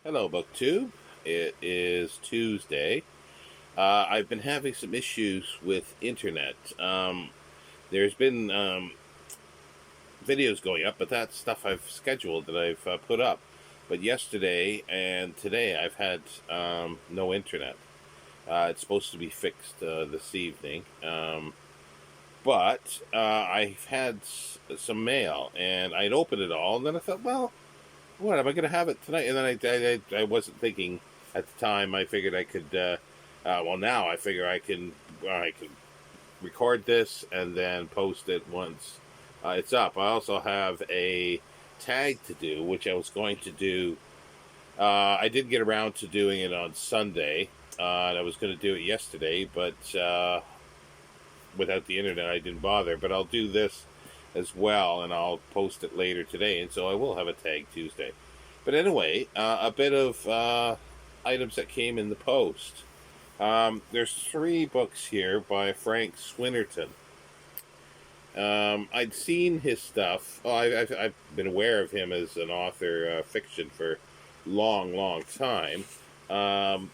Hello, BookTube. It is Tuesday. I've been having some issues with internet. There's been videos going up, but that's stuff I've scheduled that I've put up. But yesterday and today I've had no internet. It's supposed to be fixed this evening. But I've had some mail, and I'd opened it all, and then I thought, well, what am I going to have it tonight? And then I wasn't thinking at the time. I figured I could. Well, now I figure I can record this and then post it once it's up. I also have a tag to do, which I was going to do. I did get around to doing it on Sunday. And I was going to do it yesterday, but without the internet, I didn't bother. But I'll do this as well, and I'll post it later today, and so I will have a tag Tuesday. But anyway, a bit of items that came in the post. There's three books here by Frank Swinnerton. I'd seen his stuff. Oh, I've been aware of him as an author of fiction for long time. Um,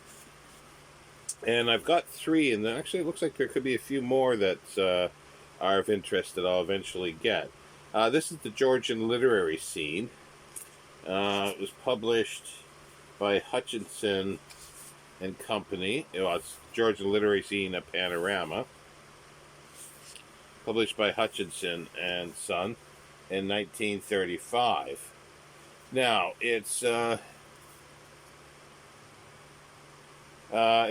and I've got three, and actually it looks like there could be a few more that are of interest that I'll eventually get. This is the Georgian literary scene. It was published by Hutchinson and Company. Well, it's Georgian literary scene, a panorama. Published by Hutchinson and Son in 1935. Now, it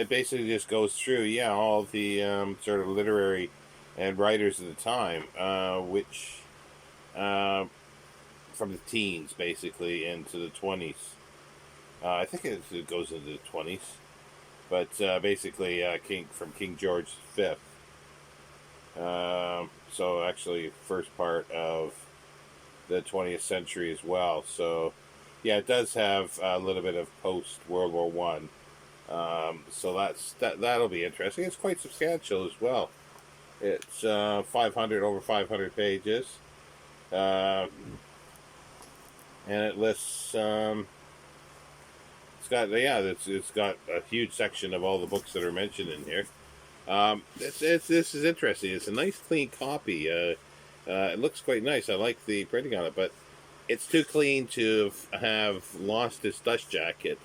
basically just goes through, all the sort of literary and writers of the time, which from the teens basically into the 20s. I think it goes into the 20s, but basically King George V. So actually, first part of the 20th century as well. So yeah, it does have a little bit of post World War One. So that'll be interesting. It's quite substantial as well. It's 500 over 500 pages, uh, and it lists. It's got a huge section of all the books that are mentioned in here. This is interesting. It's a nice clean copy. It looks quite nice. I like the printing on it, but it's too clean to have lost its dust jacket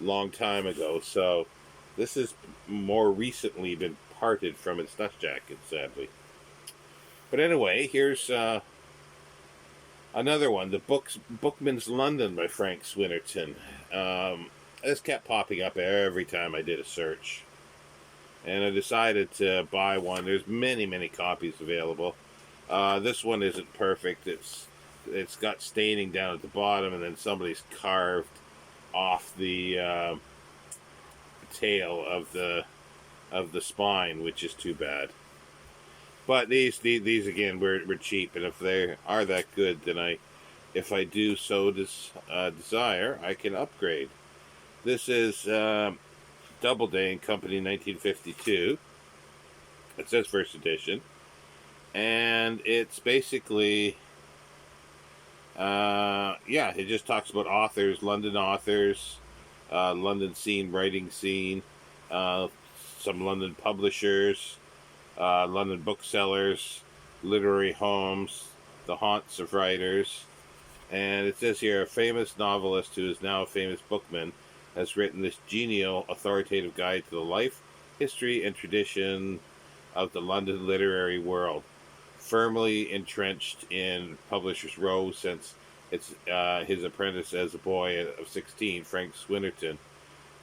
long time ago. So this has more recently been parted from its dust jacket, sadly. But anyway, here's another one. The Bookman's London by Frank Swinnerton. This kept popping up every time I did a search, and I decided to buy one. There's many copies available. This one isn't perfect. It's got staining down at the bottom, and then somebody's carved off the tail of the spine, which is too bad. But these again were cheap, and if they are that good, then if I do so desire, I can upgrade. This is Doubleday and Company, 1952. It says first edition, and it's basically it just talks about authors, London authors, London scene, writing scene, some London publishers, London booksellers, literary homes, the haunts of writers. And it says here, a famous novelist who is now a famous bookman has written this genial, authoritative guide to the life, history, and tradition of the London literary world. Firmly entrenched in Publishers' Row since his apprentice as a boy of 16, Frank Swinnerton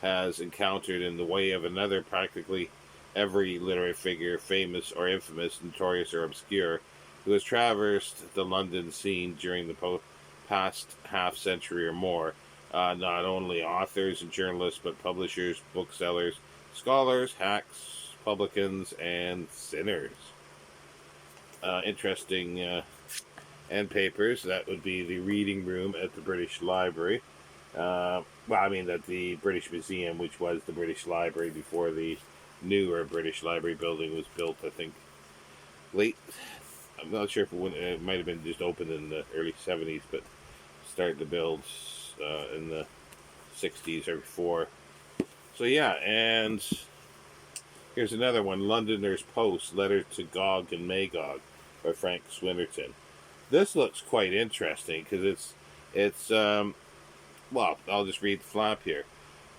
has encountered in the way of another practically every literary figure, famous or infamous, notorious or obscure, who has traversed the London scene during the past half century or more. Not only authors and journalists, but publishers, booksellers, scholars, hacks, publicans, and sinners. Interesting end papers. That would be the reading room at the British Library. At the British Museum, which was the British Library before the newer British Library building was built, I think, late. I'm not sure if it might have been just opened in the early 70s, but started to build in the 60s or before. So yeah, and here's another one, Londoners Post, Letter to Gog and Magog by Frank Swinnerton. This looks quite interesting because it's well, I'll just read the flap here.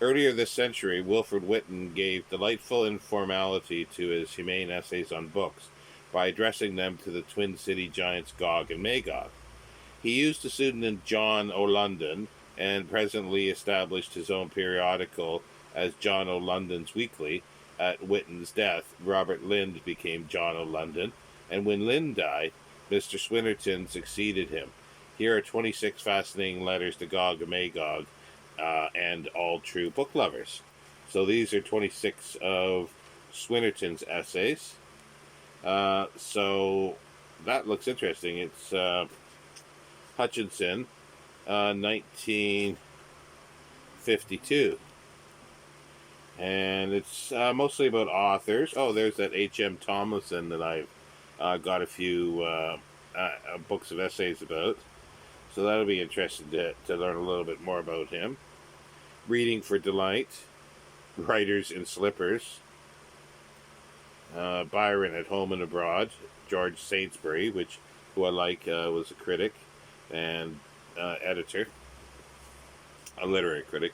Earlier this century, Wilfred Whitton gave delightful informality to his humane essays on books by addressing them to the Twin City giants Gog and Magog. He used the pseudonym John O'London and presently established his own periodical as John O'London's Weekly. At Whitton's death, Robert Lind became John O'London, and when Lind died, Mr. Swinnerton succeeded him. Here are 26 fascinating letters to Gog and Magog and all true book lovers. So these are 26 of Swinnerton's essays. So that looks interesting. It's Hutchinson, 1952. And it's mostly about authors. Oh, there's that H.M. Tomlinson that I've got a few books of essays about. So that'll be interesting to learn a little bit more about him. Reading for Delight, Writers in Slippers, Byron at Home and Abroad, George Saintsbury, who I like, was a critic and editor, a literary critic.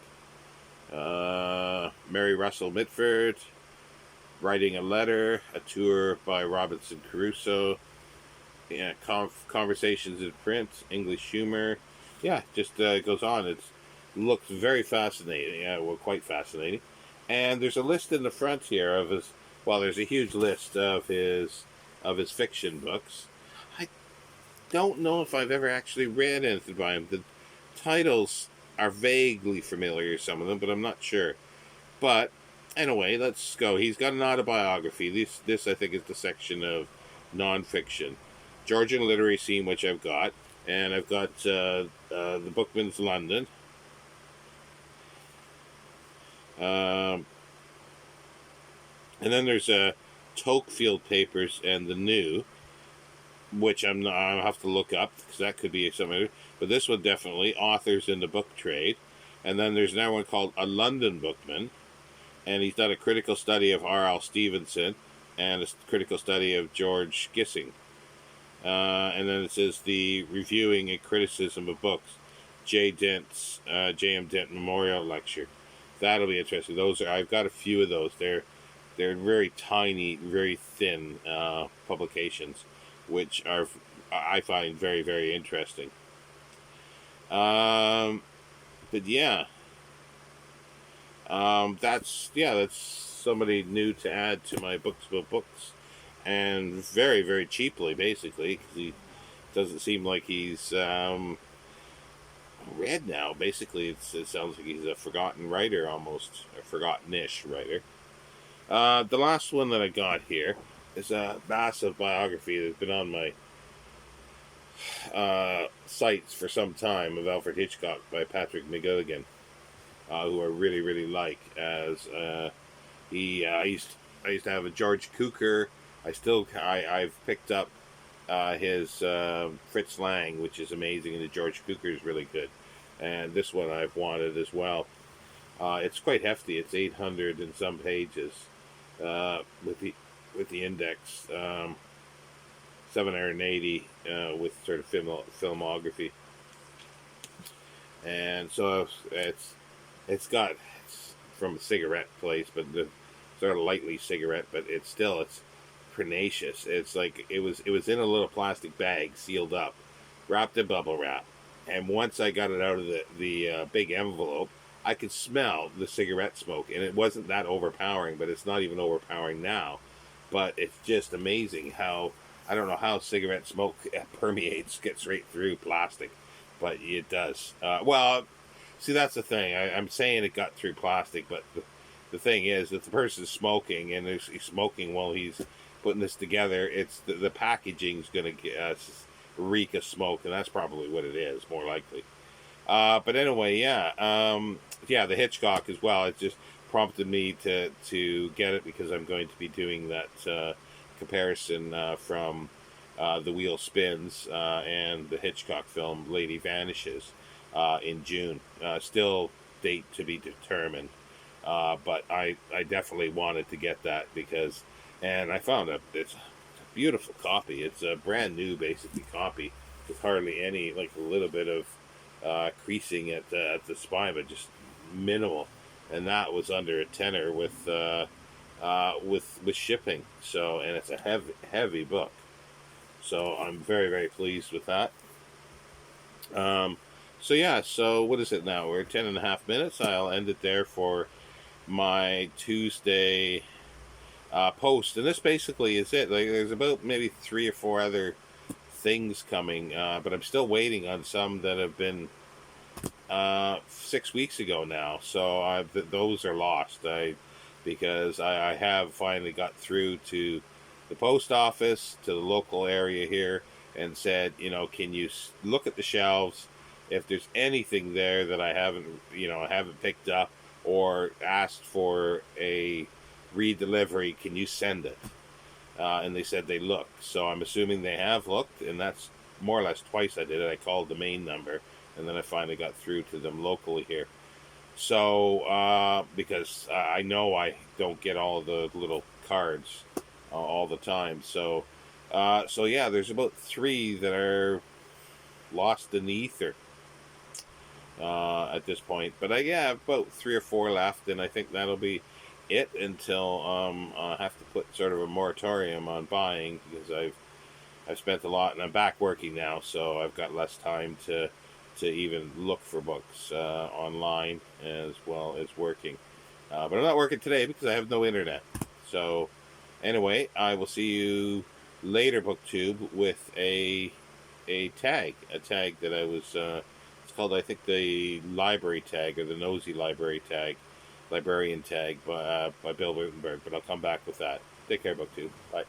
Mary Russell Mitford, Writing a Letter, a tour by Robinson Crusoe, yeah, Conversations in Print, English Humor. Yeah, just goes on. It looks very fascinating. Yeah, well, quite fascinating. And there's a list in the front here of his. Well, there's a huge list of his fiction books. I don't know if I've ever actually read anything by him. The titles are vaguely familiar, some of them, but I'm not sure. But anyway, let's go. He's got an autobiography. This I think is the section of nonfiction. Georgian literary scene, which I've got, and I've got the Bookman's London. And then there's Tocquefield Papers and the New, which I'll have to look up because that could be something. But this one definitely, Authors in the Book Trade. And then there's another one called A London Bookman, and he's done a critical study of R.L. Stevenson and a critical study of George Gissing. And then it says the Reviewing and Criticism of Books, J.M. Dent Memorial Lecture. That'll be interesting. I've got a few of those. They're very tiny, very thin publications, which I find very, very interesting. But yeah, that's somebody new to add to my books about books, and very, very cheaply, basically, because he doesn't seem like he's read now. Basically, it sounds like he's a forgotten writer, almost a forgotten-ish writer. The last one that I got here is a massive biography that's been on my sites for some time of Alfred Hitchcock by Patrick McGilligan, who I really, really like. As I used to have a George Cukor. I've picked up his Fritz Lang, which is amazing, and the George Cukor is really good. And this one I've wanted as well. It's quite hefty. It's 800 and some pages with the index, 780 with sort of filmography. And so it's from a cigarette place, but the sort of lightly cigarette, but it's pernicious. It's like it was in a little plastic bag, sealed up, wrapped in bubble wrap. And once I got it out of the big envelope, I could smell the cigarette smoke, and it wasn't that overpowering, but it's not even overpowering now. But it's just amazing how, I don't know how cigarette smoke gets right through plastic, but it does. Well, see, that's the thing. I'm saying it got through plastic, but the thing is that the person's smoking, and he's smoking while he's putting this together. It's the packaging's going to reek of smoke, and that's probably what it is, more likely. But anyway, the Hitchcock as well. It just prompted me to get it because I'm going to be doing that comparison from The Wheel Spins and the Hitchcock film Lady Vanishes in June. Still date to be determined. But I definitely wanted to get that because, and I found it's a beautiful copy. It's a brand new, basically, copy with hardly any, like a little bit of creasing at the spine, but just minimal. And that was under a tenner with shipping. So, and it's a heavy book. So I'm very, very pleased with that. Um, so yeah, so what is it now? We're 10.5 minutes. I'll end it there for my Tuesday post, and this basically is it. Like, there's about maybe 3 or 4 other things coming, but I'm still waiting on some that have been 6 weeks ago now. So those are lost. Because I have finally got through to the post office, to the local area here, and said, can you look at the shelves? If there's anything there that I haven't picked up or asked for a redelivery, can you send it? And they said they looked. So I'm assuming they have looked, and that's more or less twice I did it. I called the main number, and then I finally got through to them locally here. So, because I know I don't get all the little cards all the time. So yeah, there's about 3 that are lost in the ether at this point. But I have about 3 or 4 left, and I think that'll be it until I have to put sort of a moratorium on buying because I've spent a lot, and I'm back working now, so I've got less time to even look for books online as well as working. But I'm not working today because I have no internet. So anyway, I will see you later, BookTube, with a tag that I was. It's called, I think, the library tag or the nosy librarian tag by Bill Wittenberg. But I'll come back with that. Take care, BookTube. Bye.